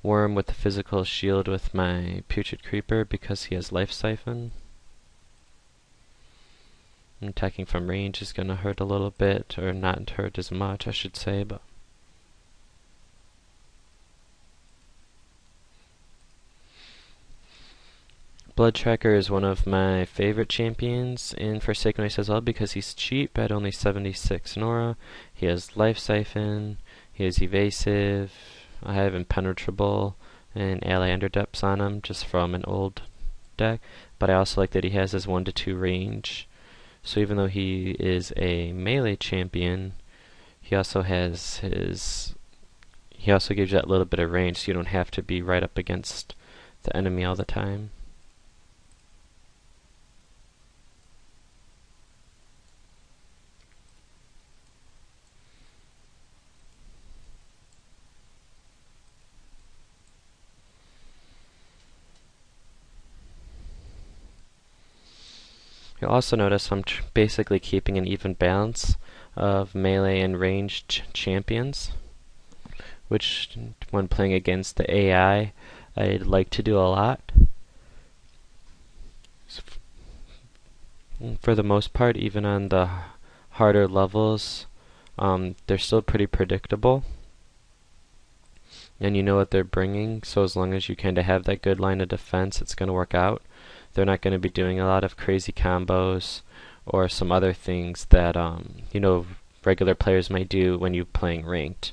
Worm with the physical shield with my Putrid Creeper because he has Life Siphon. Attacking from range is going to hurt a little bit, or not hurt as much, I should say, but Blood Tracker is one of my favorite champions in Forsaken Waste as well because he's cheap at only 76 Nora. He has Life Siphon, he has Evasive, I have Impenetrable and Ally Underdepths on him just from an old deck, but I also like that he has his 1 to 2 range. So even though he is a melee champion, he also has he also gives you that little bit of range, so you don't have to be right up against the enemy all the time. You'll also notice I'm basically keeping an even balance of melee and ranged champions, which when playing against the AI, I'd like to do a lot. For the most part, even on the harder levels, they're still pretty predictable. And you know what they're bringing, so as long as you kind of have that good line of defense, it's going to work out. They're not going to be doing a lot of crazy combos or some other things that regular players might do when you're playing ranked.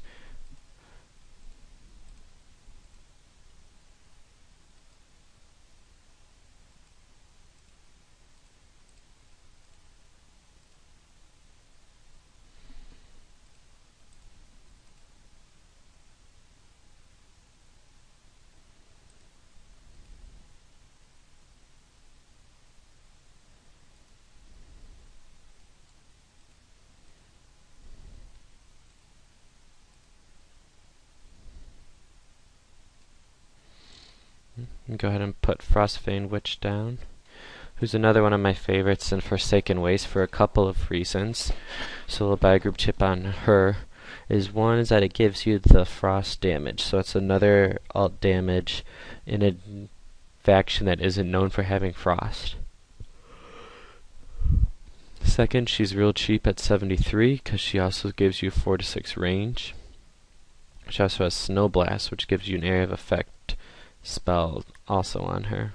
Go ahead and put Frostbane Witch down, who's another one of my favorites in Forsaken Waste for a couple of reasons. So we'll buy a group chip on her. One is that it gives you the frost damage, so it's another alt damage in a faction that isn't known for having frost. Second, she's real cheap at 73 because she also gives you 4 to 6 range. She also has Snow Blast, which gives you an area of effect spell also on her.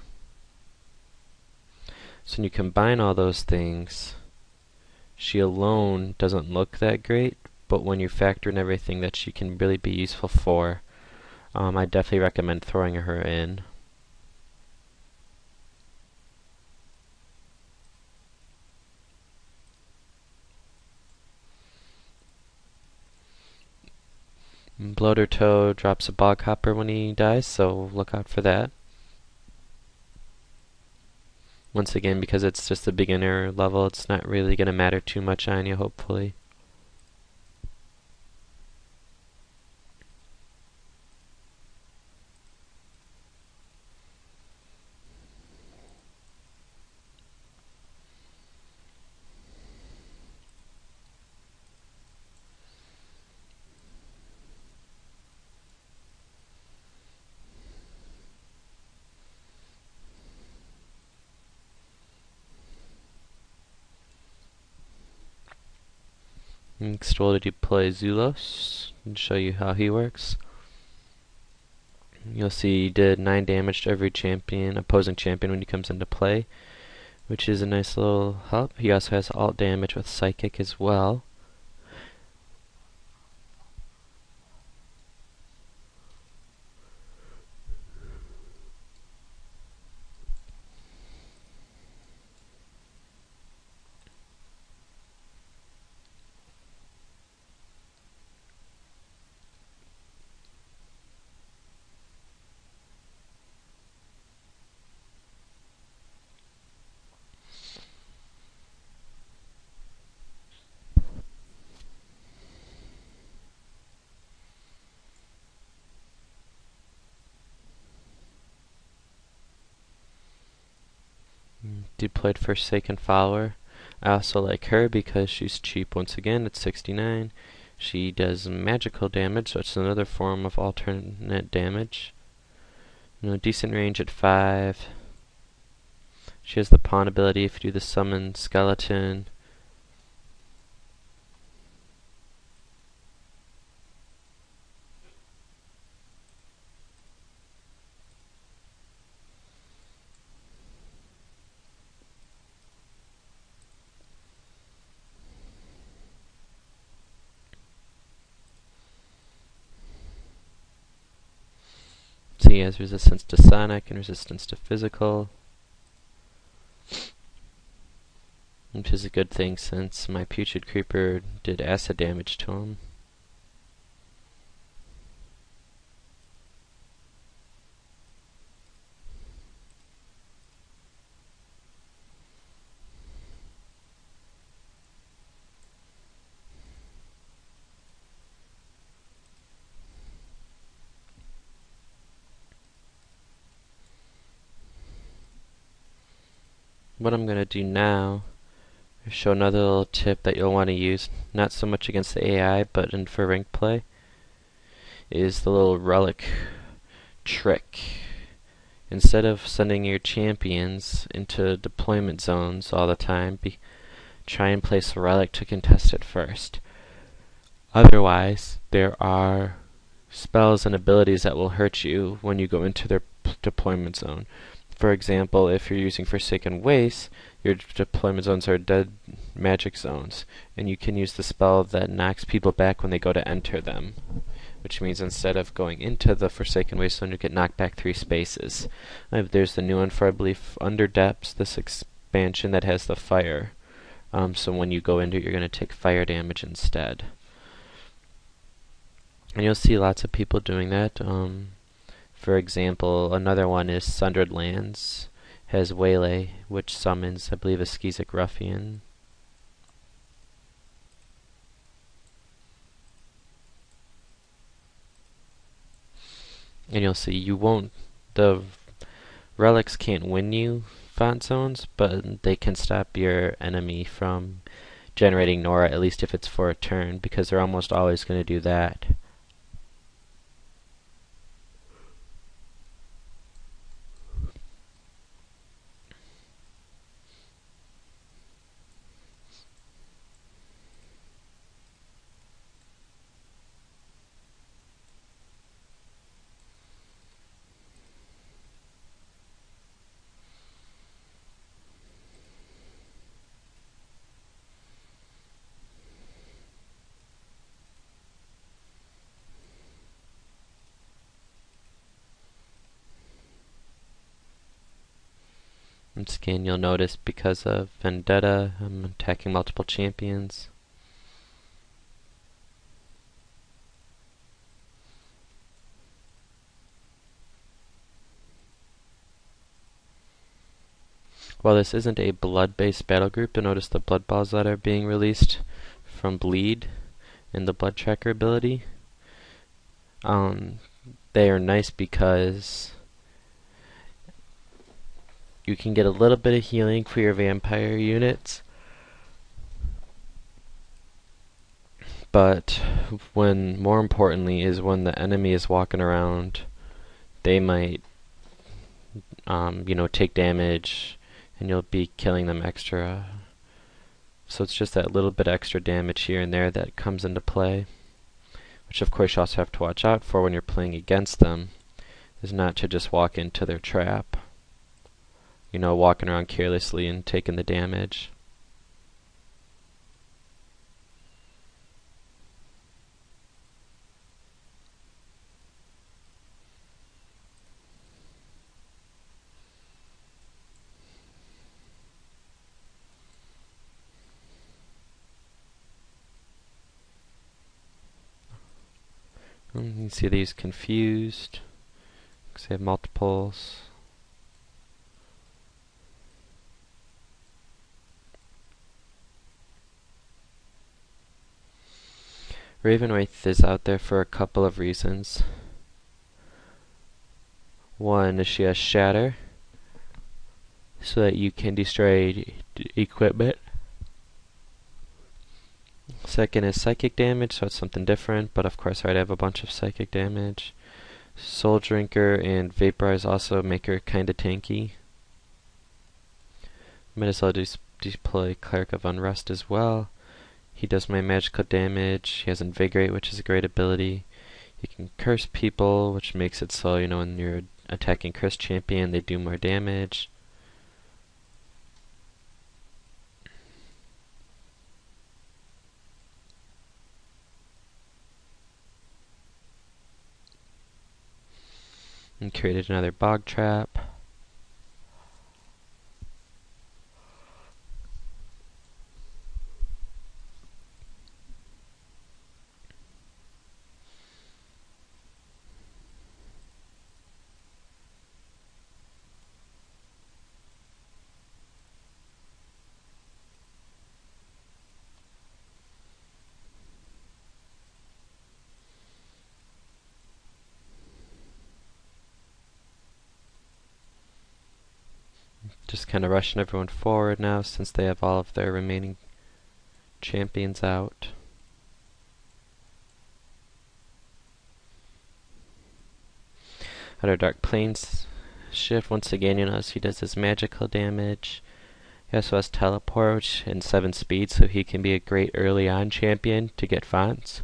So when you combine all those things, she alone doesn't look that great, but when you factor in everything that she can really be useful for, I definitely recommend throwing her in. Bloater Toe drops a Bog Hopper when he dies, so look out for that. Once again, because it's just a beginner level, it's not really going to matter too much on you, hopefully. Next we'll deploy Zulos and show you how he works. You'll see he did 9 damage to every opposing champion when he comes into play, which is a nice little help. He also has alt damage with Psychic as well. Deployed Forsaken Follower. I also like her because she's cheap once again at 69. She does magical damage, so it's another form of alternate damage. decent range at 5. She has the pawn ability if you do the summon skeleton. So he has resistance to sonic and resistance to physical, which is a good thing since my Putrid Creeper did acid damage to him. What I'm going to do now is show another little tip that you'll want to use, not so much against the AI, but for ranked play, is the little relic trick. Instead of sending your champions into deployment zones all the time, try and place a relic to contest it first. Otherwise, there are spells and abilities that will hurt you when you go into their deployment zone. For example, if you're using Forsaken Waste, your deployment zones are dead magic zones, and you can use the spell that knocks people back when they go to enter them, which means instead of going into the Forsaken Waste zone, you get knocked back 3 spaces. There's the new one for, I believe, Under Depths, this expansion that has the fire. So when you go into it, you're going to take fire damage instead. And you'll see lots of people doing that. For example, another one is Sundered Lands, has Waylay, which summons, I believe, a Skeezic Ruffian. And you'll see the relics can't win you font zones, but they can stop your enemy from generating Nora, at least if it's for a turn, because they're almost always going to do that. Once again, you'll notice because of Vendetta, I'm attacking multiple champions. While this isn't a blood-based battle group, you'll notice the blood balls that are being released from Bleed and the blood tracker ability. They are nice because you can get a little bit of healing for your vampire units, but more importantly is when the enemy is walking around, they might take damage and you'll be killing them extra. So it's just that little bit extra damage here and there that comes into play, which of course you also have to watch out for when you're playing against them, is not to just walk into their trap. Walking around carelessly and taking the damage. You can see these confused because they have multiples. Ravenwraith is out there for a couple of reasons. One is she has Shatter, so that you can destroy equipment. Second is psychic damage, so it's something different, but of course I already have a bunch of psychic damage. Soul Drinker and Vaporize also make her kinda tanky. Might as well deploy Cleric of Unrest as well. He does my magical damage. He has Invigorate, which is a great ability. He can curse people, which makes it so, when you're attacking curse champion, they do more damage. And created another Bog Trap. Just kind of rushing everyone forward now since they have all of their remaining champions out. At our Dark Plains shift, once again, as he does his magical damage. He also has Teleport, which in 7 speed, so he can be a great early on champion to get fonts.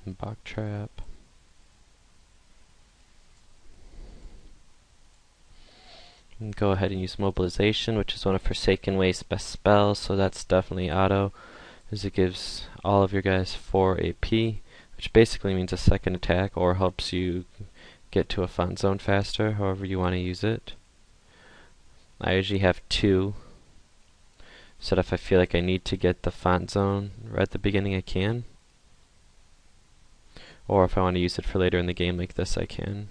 Bog Trap. And go ahead and use Mobilization, which is one of Forsaken Waste's best spells, so that's definitely auto, as it gives all of your guys 4 AP, which basically means a second attack, or helps you get to a font zone faster, however you want to use it. I usually have 2, so that if I feel like I need to get the font zone right at the beginning, I can. Or if I want to use it for later in the game like this, I can.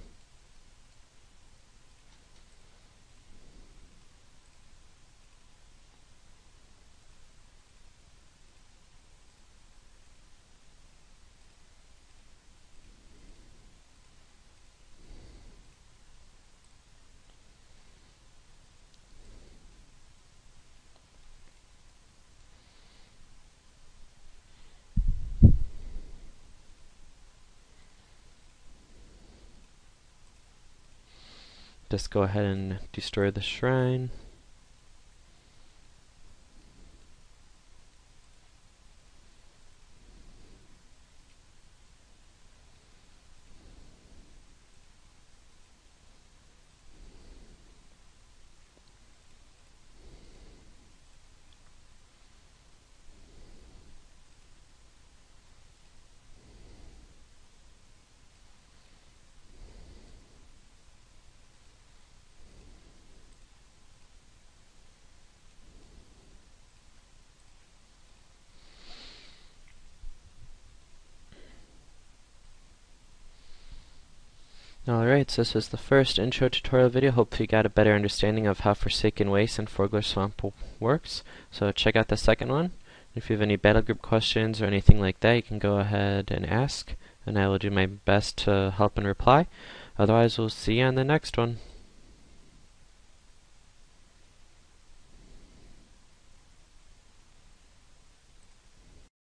Just go ahead and destroy the shrine. Alright, so this is the first intro tutorial video. Hopefully you got a better understanding of how Forsaken Waste and Forgler Swamp works. So check out the second one. If you have any battle group questions or anything like that, you can go ahead and ask, and I will do my best to help and reply. Otherwise, we'll see you on the next one.